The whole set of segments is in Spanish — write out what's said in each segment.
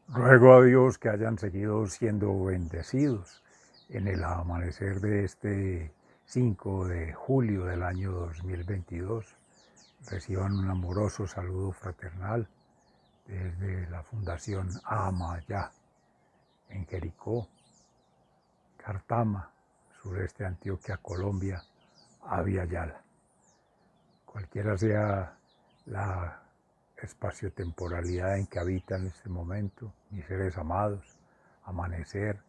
Ruego a Dios que hayan seguido siendo bendecidos en el amanecer de este 5 de julio del año 2022. Reciban un amoroso saludo fraternal desde la Fundación Amayá en Jericó, Cartama, sureste de Antioquia, Colombia, Yala. Cualquiera sea la espaciotemporalidad en que habitan en este momento, mis seres amados, amanecer,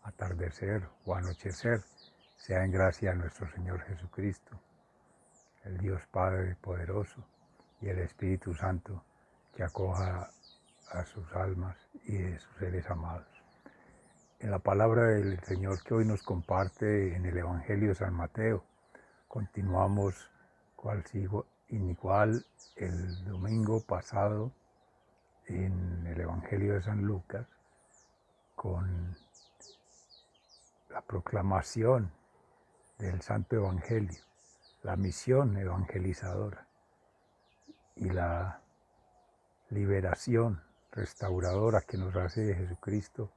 atardecer o anochecer, sea en gracia de nuestro Señor Jesucristo, el Dios Padre poderoso y el Espíritu Santo que acoja a sus almas y de sus seres amados. En la palabra del Señor que hoy nos comparte en el Evangelio de San Mateo, continuamos cual sigo igual el domingo pasado en el Evangelio de San Lucas con la proclamación del Santo Evangelio, la misión evangelizadora y la liberación restauradora que nos hace Jesucristo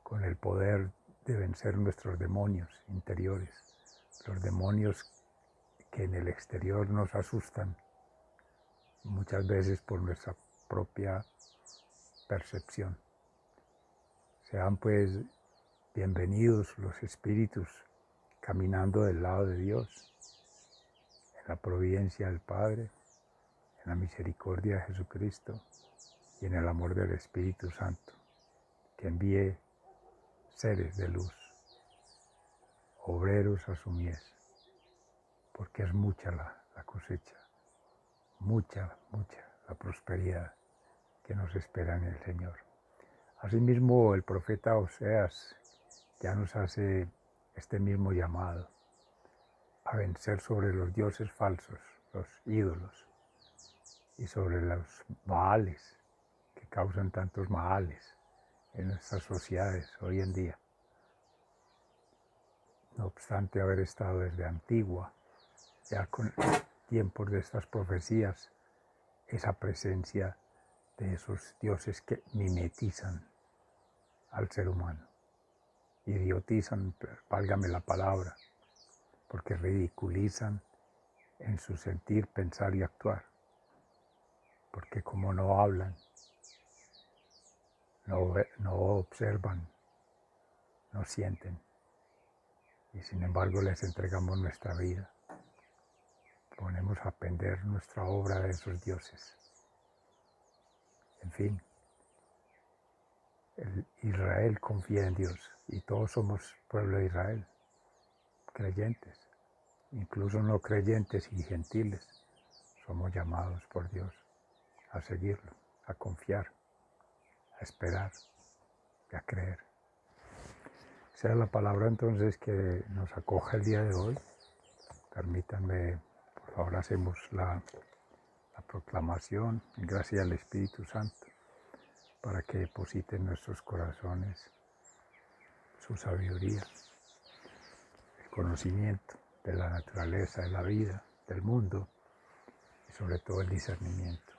con el poder de vencer nuestros demonios interiores, los demonios que en el exterior nos asustan, muchas veces por nuestra propia percepción. Sean pues bienvenidos los espíritus caminando del lado de Dios, en la providencia del Padre, en la misericordia de Jesucristo y en el amor del Espíritu Santo, que envíe seres de luz, obreros a su mies, porque es mucha la cosecha, mucha la prosperidad que nos espera en el Señor. Asimismo, el profeta Oseas ya nos hace este mismo llamado a vencer sobre los dioses falsos, los ídolos, y sobre los maales que causan tantos males en nuestras sociedades hoy en día. No obstante haber estado desde antigua, ya con tiempos de estas profecías, esa presencia de esos dioses que mimetizan al ser humano, idiotizan, válgame la palabra, porque ridiculizan en su sentir, pensar y actuar, porque como no hablan, no observan, no sienten, y sin embargo les entregamos nuestra vida, ponemos a pender nuestra obra de esos dioses. En fin, Israel confía en Dios y todos somos pueblo de Israel, creyentes, incluso no creyentes y gentiles, somos llamados por Dios a seguirlo, a confiar, a esperar y a creer. Sea la palabra entonces que nos acoja el día de hoy. Permítanme, por favor, hacemos la proclamación, gracias al Espíritu Santo, para que deposite en nuestros corazones su sabiduría, el conocimiento de la naturaleza, de la vida, del mundo y sobre todo el discernimiento.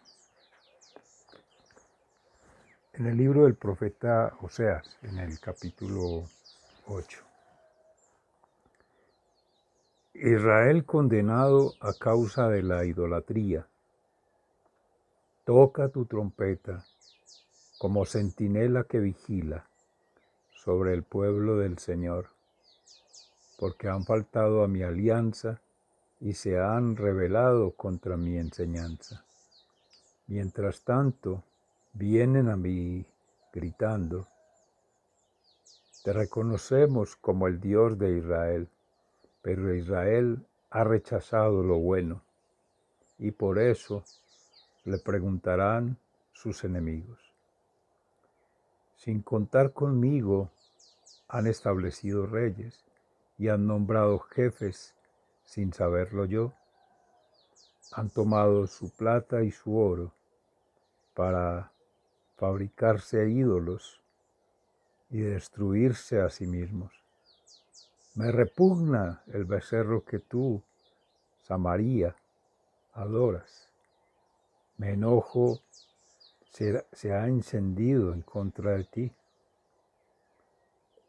En el libro del profeta Oseas, en el capítulo 8, Israel condenado a causa de la idolatría, toca tu trompeta como centinela que vigila sobre el pueblo del Señor, porque han faltado a mi alianza y se han rebelado contra mi enseñanza. Mientras tanto, vienen a mí gritando, te reconocemos como el Dios de Israel, pero Israel ha rechazado lo bueno, y por eso le preguntarán sus enemigos. Sin contar conmigo, han establecido reyes y han nombrado jefes sin saberlo yo. Han tomado su plata y su oro para fabricarse ídolos y destruirse a sí mismos. Me repugna el becerro que tú, Samaria, adoras. Me enojo se ha encendido en contra de ti.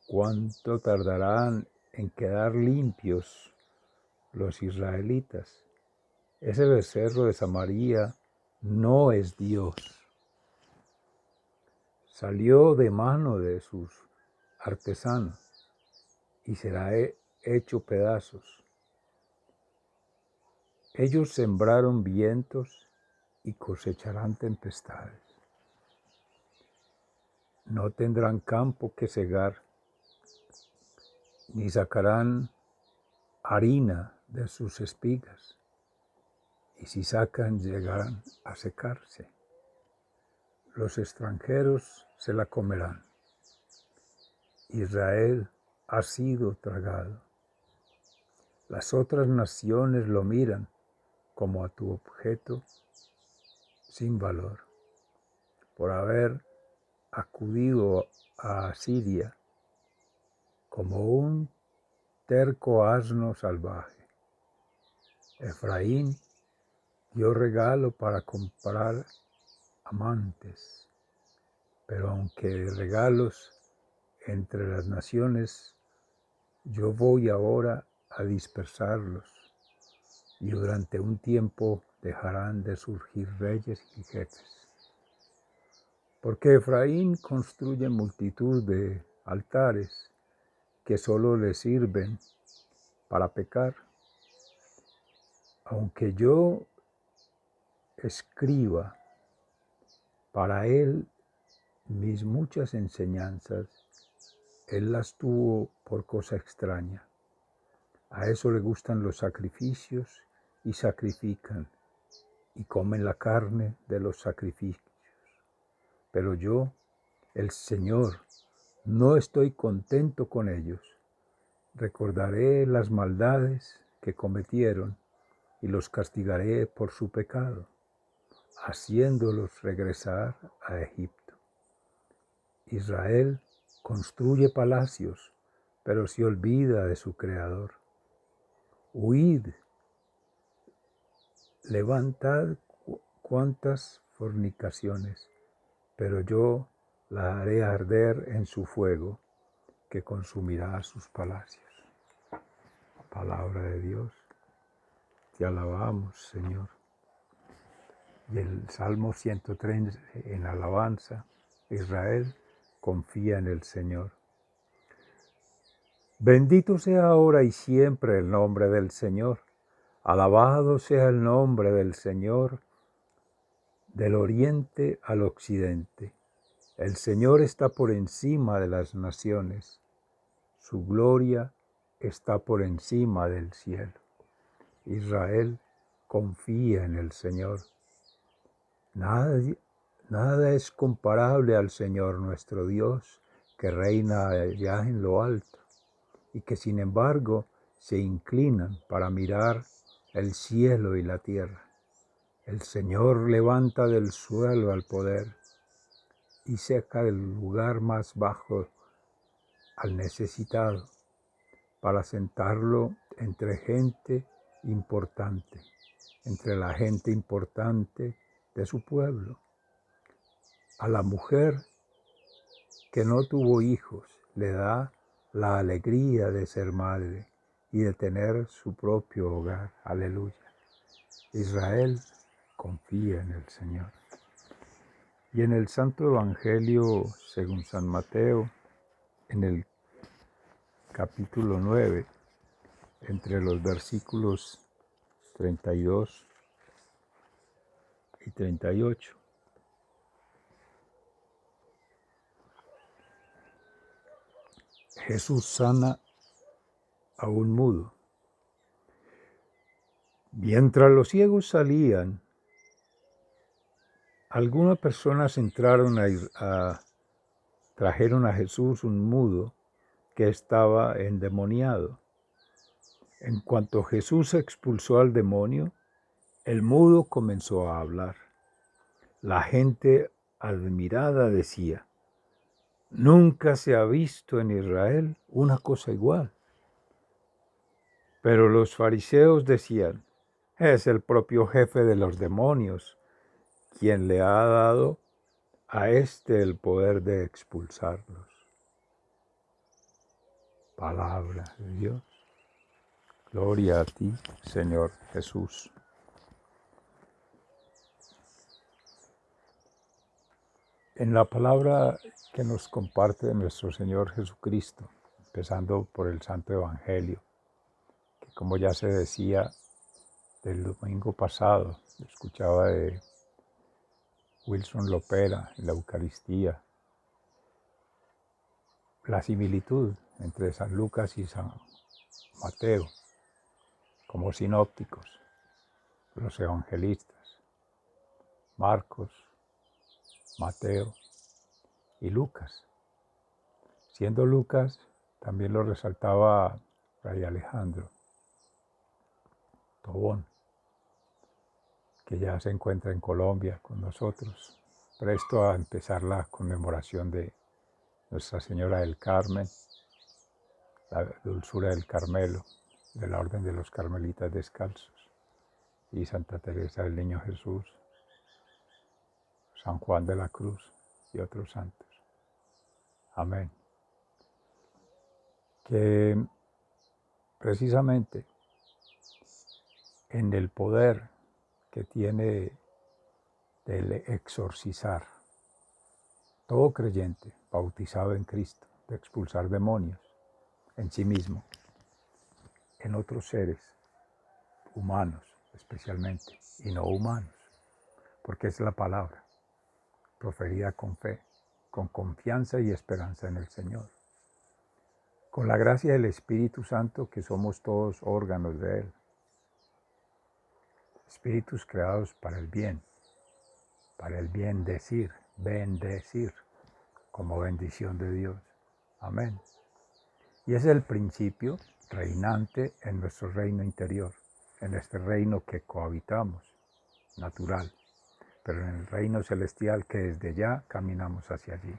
¿Cuánto tardarán en quedar limpios los israelitas? Ese becerro de Samaria no es Dios. Salió de mano de sus artesanos y será hecho pedazos. Ellos sembraron vientos y cosecharán tempestades. No tendrán campo que segar, ni sacarán harina de sus espigas, y si sacan llegarán a secarse. Los extranjeros se la comerán. Israel ha sido tragado. Las otras naciones lo miran como a tu objeto sin valor, por haber acudido a Asiria como un terco asno salvaje. Efraín dio regalo para comprar amantes, pero aunque regalos entre las naciones, yo voy ahora a dispersarlos, y durante un tiempo dejarán de surgir reyes y jefes. Porque Efraín construye multitud de altares que solo le sirven para pecar. Aunque yo escriba para él mis muchas enseñanzas, él las tuvo por cosa extraña. A eso le gustan los sacrificios y sacrifican, y comen la carne de los sacrificios. Pero yo, el Señor, no estoy contento con ellos. Recordaré las maldades que cometieron y los castigaré por su pecado, haciéndolos regresar a Egipto. Israel construye palacios, pero se olvida de su Creador. Huid, levantad cuantas fornicaciones, pero yo la haré arder en su fuego, que consumirá sus palacios. Palabra de Dios, te alabamos, Señor. Y el Salmo 103 en alabanza, Israel confía en el Señor. Bendito sea ahora y siempre el nombre del Señor. Alabado sea el nombre del Señor del oriente al occidente. El Señor está por encima de las naciones. Su gloria está por encima del cielo. Israel confía en el Señor. Nada es comparable al Señor nuestro Dios, que reina allá en lo alto, y que sin embargo se inclinan para mirar el cielo y la tierra. El Señor levanta del suelo al poder y saca del lugar más bajo al necesitado, para sentarlo entre gente importante, entre la gente importante de su pueblo. A la mujer que no tuvo hijos le da la alegría de ser madre y de tener su propio hogar. Aleluya. Israel confía en el Señor. Y en el Santo Evangelio según San Mateo, en el capítulo 9, entre los versículos 32 y 38. Jesús sana a un mudo. Mientras los ciegos salían, algunas personas trajeron a Jesús un mudo que estaba endemoniado. En cuanto Jesús expulsó al demonio, el mudo comenzó a hablar. La gente admirada decía: nunca se ha visto en Israel una cosa igual. Pero los fariseos decían: es el propio jefe de los demonios quien le ha dado a éste el poder de expulsarlos. Palabra de Dios. Gloria a ti, Señor Jesús. En la palabra que nos comparte nuestro Señor Jesucristo, empezando por el Santo Evangelio, que como ya se decía del domingo pasado, escuchaba de Wilson Lopera en la Eucaristía, la similitud entre San Lucas y San Mateo como sinópticos, los evangelistas, Marcos, Mateo y Lucas. Siendo Lucas, también lo resaltaba Fray Alejandro Tobón, que ya se encuentra en Colombia con nosotros, presto a empezar la conmemoración de Nuestra Señora del Carmen, la dulzura del Carmelo, de la Orden de los Carmelitas Descalzos, y Santa Teresa del Niño Jesús, San Juan de la Cruz y otros santos. Amén. Que precisamente en el poder que tiene del exorcizar todo creyente bautizado en Cristo, de expulsar demonios en sí mismo, en otros seres humanos especialmente, y no humanos, porque es la palabra proferida con fe, con confianza y esperanza en el Señor, con la gracia del Espíritu Santo, que somos todos órganos de Él, espíritus creados para el bien decir, bendecir, como bendición de Dios. Amén. Y ese es el principio reinante en nuestro reino interior, en este reino que cohabitamos, natural, pero en el reino celestial que desde ya caminamos hacia allí.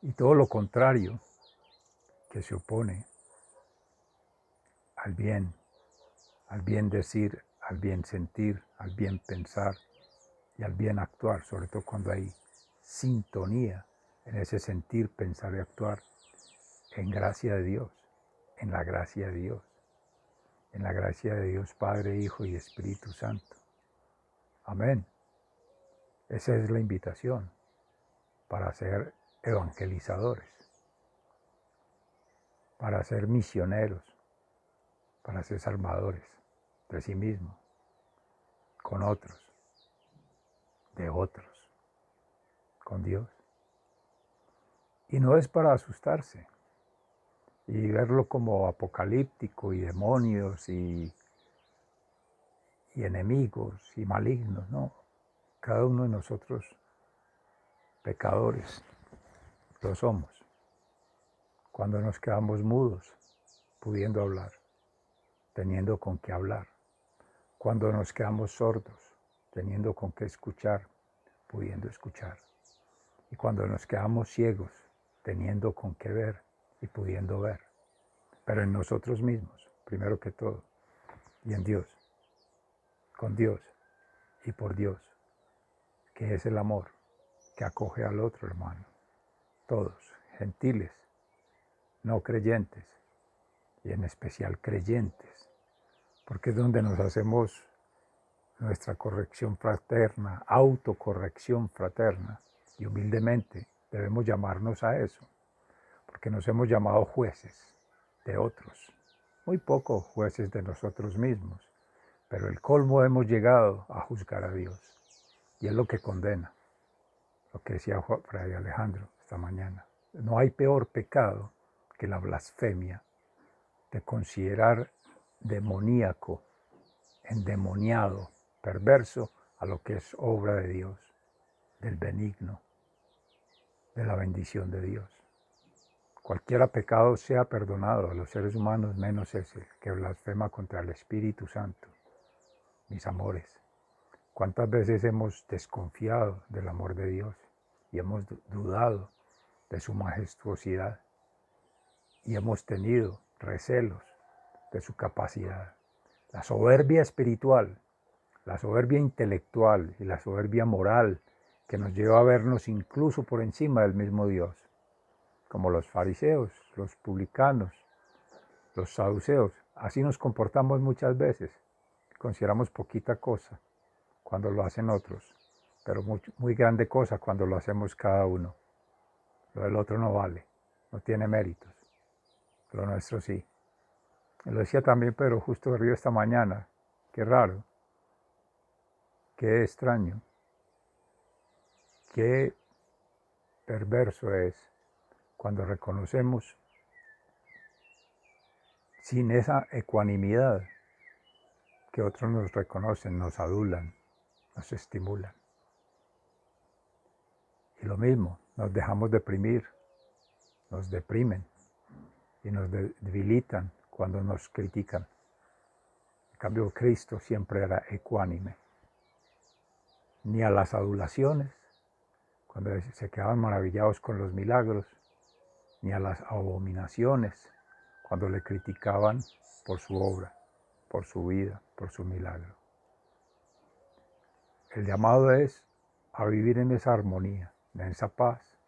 Y todo lo contrario que se opone al bien decir, al bien sentir, al bien pensar y al bien actuar, sobre todo cuando hay sintonía en ese sentir, pensar y actuar en gracia de Dios, en la gracia de Dios, en la gracia de Dios Padre, Hijo y Espíritu Santo. Amén. Esa es la invitación para ser evangelizadores, para ser misioneros, para ser salvadores de sí mismos, con otros, de otros, con Dios. Y no es para asustarse y verlo como apocalíptico y demonios y enemigos y malignos, no. Cada uno de nosotros, pecadores, lo somos. Cuando nos quedamos mudos, pudiendo hablar, teniendo con qué hablar. Cuando nos quedamos sordos, teniendo con qué escuchar, pudiendo escuchar. Y cuando nos quedamos ciegos, teniendo con qué ver y pudiendo ver. Pero en nosotros mismos, primero que todo, y en Dios, con Dios y por Dios, que es el amor que acoge al otro hermano. Todos, gentiles, no creyentes, y en especial creyentes, porque es donde nos hacemos nuestra corrección fraterna, autocorrección fraterna, y humildemente debemos llamarnos a eso, porque nos hemos llamado jueces de otros, muy pocos jueces de nosotros mismos, pero el colmo hemos llegado a juzgar a Dios, y es lo que condena, lo que decía Fray Alejandro esta mañana. No hay peor pecado que la blasfemia, de considerar demoníaco, endemoniado, perverso a lo que es obra de Dios, del benigno, de la bendición de Dios. Cualquiera pecado sea perdonado a los seres humanos, menos ese que blasfema contra el Espíritu Santo. Mis amores, ¿cuántas veces hemos desconfiado del amor de Dios y hemos dudado de su majestuosidad y hemos tenido recelos de su capacidad? La soberbia espiritual, la soberbia intelectual y la soberbia moral que nos lleva a vernos incluso por encima del mismo Dios, como los fariseos, los publicanos, los saduceos. Así nos comportamos muchas veces, consideramos poquita cosa cuando lo hacen otros, pero muy grande cosa cuando lo hacemos cada uno. Lo del otro no vale, no tiene méritos, lo nuestro sí. Lo decía también Pedro justo río esta mañana, qué raro, qué extraño, qué perverso es cuando reconocemos sin esa ecuanimidad que otros nos reconocen, nos adulan, nos estimulan. Y lo mismo, nos dejamos deprimir, nos deprimen y nos debilitan cuando nos critican. En cambio, Cristo siempre era ecuánime. Ni a las adulaciones, cuando se quedaban maravillados con los milagros, ni a las abominaciones, cuando le criticaban por su obra, por su vida, por su milagro. El llamado es a vivir en esa armonía, en esa paz,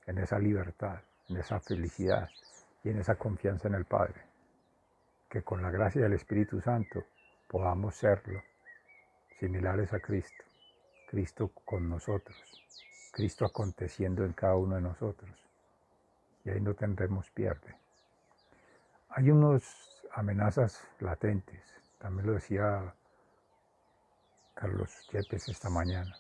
en esa libertad, en esa felicidad y en esa confianza en el Padre. Que con la gracia del Espíritu Santo podamos serlo, similares a Cristo, Cristo con nosotros, Cristo aconteciendo en cada uno de nosotros. Y ahí no tendremos pierde. Hay unas amenazas latentes, también lo decía Carlos Yepes esta mañana.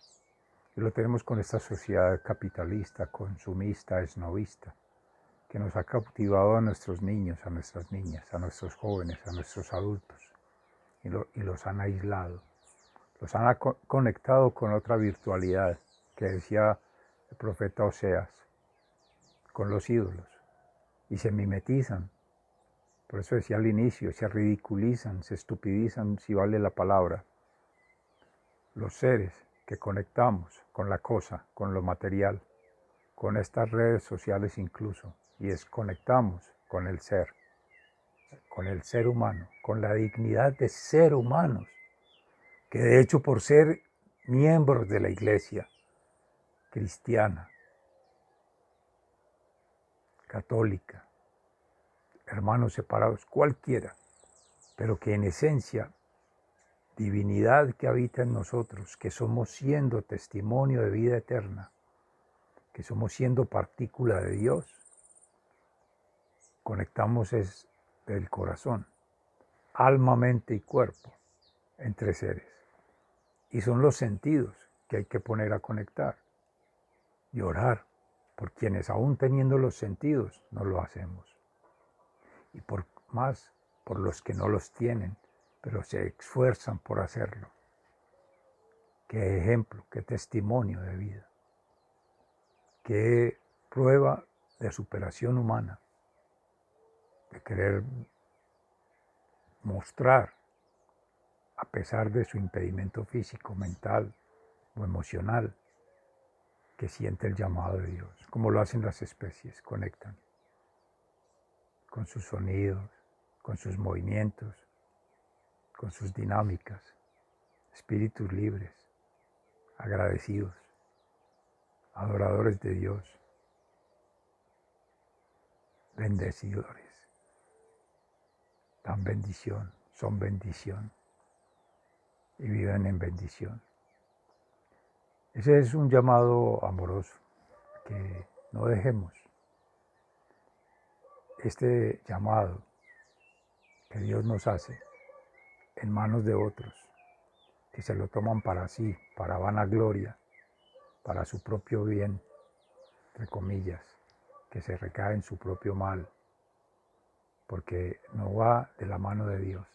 Y lo tenemos con esta sociedad capitalista, consumista, esnovista, que nos ha cautivado a nuestros niños, a nuestras niñas, a nuestros jóvenes, a nuestros adultos, y los han aislado. Los han conectado con otra virtualidad que decía el profeta Oseas, con los ídolos, y se mimetizan. Por eso decía al inicio, se ridiculizan, se estupidizan, si vale la palabra, los seres que conectamos con la cosa, con lo material, con estas redes sociales incluso, y desconectamos con el ser humano, con la dignidad de ser humanos, que de hecho por ser miembros de la iglesia cristiana, católica, hermanos separados, cualquiera, pero que en esencia, divinidad que habita en nosotros, que somos siendo testimonio de vida eterna, que somos siendo partícula de Dios, conectamos es del corazón, alma, mente y cuerpo, entre seres. Y son los sentidos que hay que poner a conectar y orar por quienes aún teniendo los sentidos no lo hacemos. Y por los que no los tienen, pero se esfuerzan por hacerlo. Qué ejemplo, qué testimonio de vida, qué prueba de superación humana, de querer mostrar, a pesar de su impedimento físico, mental o emocional, que siente el llamado de Dios, como lo hacen las especies, conectan con sus sonidos, con sus movimientos, con sus dinámicas, espíritus libres, agradecidos, adoradores de Dios, bendecidores, dan bendición, son bendición y viven en bendición. Ese es un llamado amoroso, que no dejemos este llamado que Dios nos hace en manos de otros, que se lo toman para sí, para vanagloria, para su propio bien, entre comillas, que se recae en su propio mal, porque no va de la mano de Dios.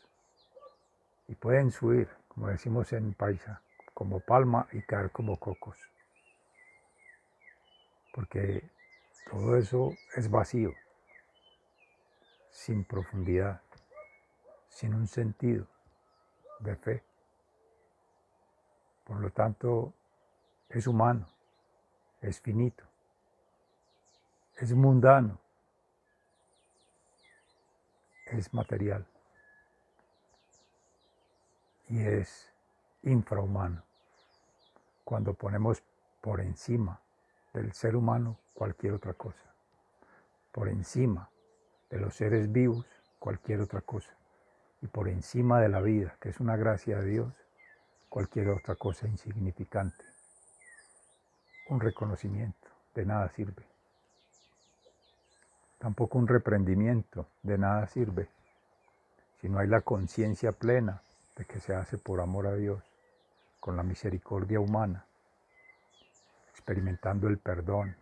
Y pueden subir, como decimos en paisa, como palma y caer como cocos, porque todo eso es vacío, sin profundidad, sin un sentido de fe. Por lo tanto, es humano, es finito, es mundano, es material y es infrahumano. Cuando ponemos por encima del ser humano cualquier otra cosa, por encima de los seres vivos cualquier otra cosa, y por encima de la vida, que es una gracia de Dios, cualquier otra cosa insignificante. Un reconocimiento de nada sirve. Tampoco un reprendimiento de nada sirve, si no hay la conciencia plena de que se hace por amor a Dios, con la misericordia humana, experimentando el perdón,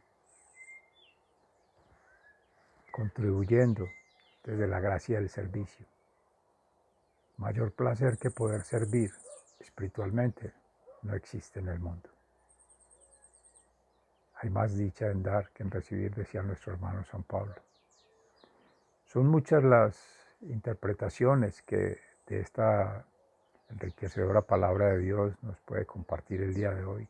contribuyendo desde la gracia del servicio. Mayor placer que poder servir espiritualmente no existe en el mundo. Hay más dicha en dar que en recibir, decía nuestro hermano San Pablo. Son muchas las interpretaciones que de esta enriquecedora palabra de Dios nos puede compartir el día de hoy,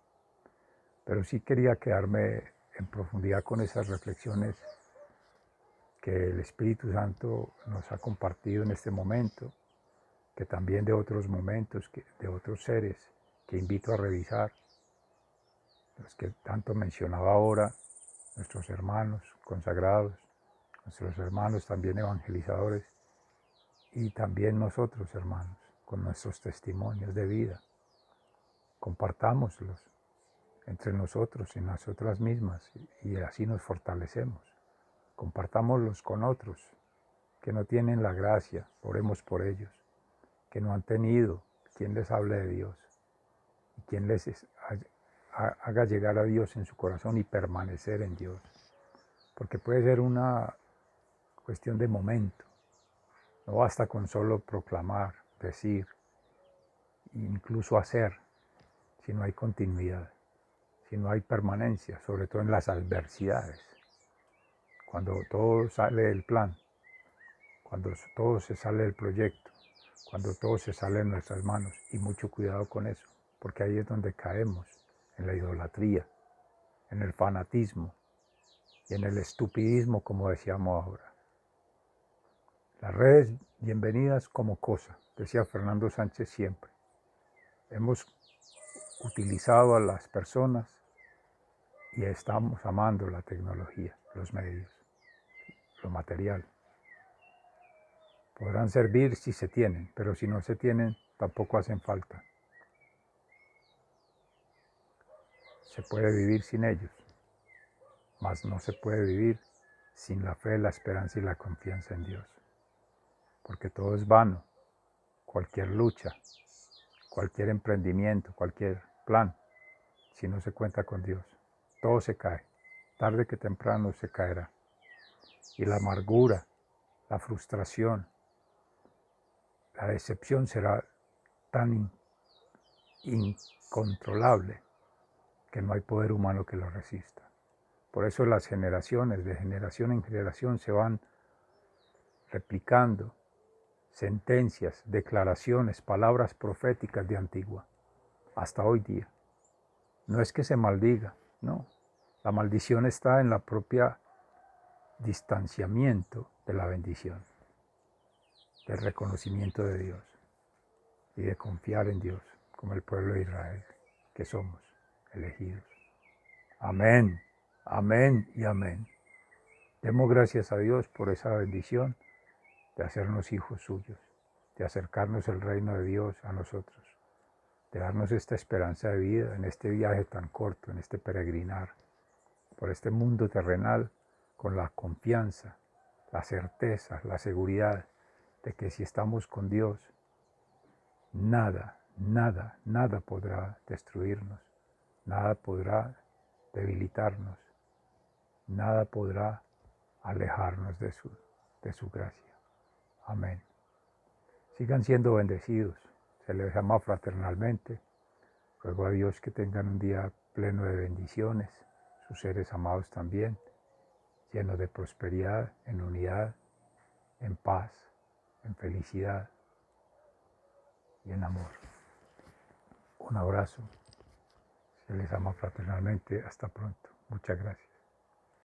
pero sí quería quedarme en profundidad con esas reflexiones que el Espíritu Santo nos ha compartido en este momento, que también de otros momentos, de otros seres que invito a revisar, los que tanto mencionaba ahora, nuestros hermanos consagrados, nuestros hermanos también evangelizadores, y también nosotros, hermanos, con nuestros testimonios de vida. Compartámoslos entre nosotros y nosotras mismas, y así nos fortalecemos. Compartámoslos con otros que no tienen la gracia, oremos por ellos, que no han tenido quien les hable de Dios y quien les haga llegar a Dios en su corazón y permanecer en Dios. Porque puede ser una cuestión de momento. No basta con solo proclamar, decir, incluso hacer, si no hay continuidad, si no hay permanencia, sobre todo en las adversidades. Cuando todo sale del plan, cuando todo se sale del proyecto, cuando todo se sale de nuestras manos, y mucho cuidado con eso, porque ahí es donde caemos, en la idolatría, en el fanatismo y en el estupidismo, como decíamos ahora. Las redes, bienvenidas como cosa, decía Fernando Sánchez siempre. Hemos utilizado a las personas y estamos amando la tecnología, los medios, lo material. Podrán servir si se tienen, pero si no se tienen, tampoco hacen falta. Se puede vivir sin ellos, mas no se puede vivir sin la fe, la esperanza y la confianza en Dios. Porque todo es vano, cualquier lucha, cualquier emprendimiento, cualquier plan, si no se cuenta con Dios. Todo se cae, tarde que temprano se caerá. Y la amargura, la frustración, la decepción será tan incontrolable que no hay poder humano que lo resista. Por eso las generaciones, de generación en generación, se van replicando sentencias, declaraciones, palabras proféticas de Antigua, hasta hoy día. No es que se maldiga, no. La maldición está en la propia distanciamiento de la bendición, del reconocimiento de Dios y de confiar en Dios, como el pueblo de Israel, que somos elegidos. Amén, amén y amén. Demos gracias a Dios por esa bendición de hacernos hijos suyos, de acercarnos el reino de Dios a nosotros, de darnos esta esperanza de vida en este viaje tan corto, en este peregrinar por este mundo terrenal, con la confianza, la certeza, la seguridad de que si estamos con Dios, nada, nada, nada podrá destruirnos, nada podrá debilitarnos, nada podrá alejarnos de su gracia. Amén. Sigan siendo bendecidos, se les ama fraternalmente. Ruego a Dios que tengan un día pleno de bendiciones, sus seres amados también, lleno de prosperidad, en unidad, en paz, en felicidad y en amor. Un abrazo, se les ama fraternalmente, hasta pronto. Muchas gracias.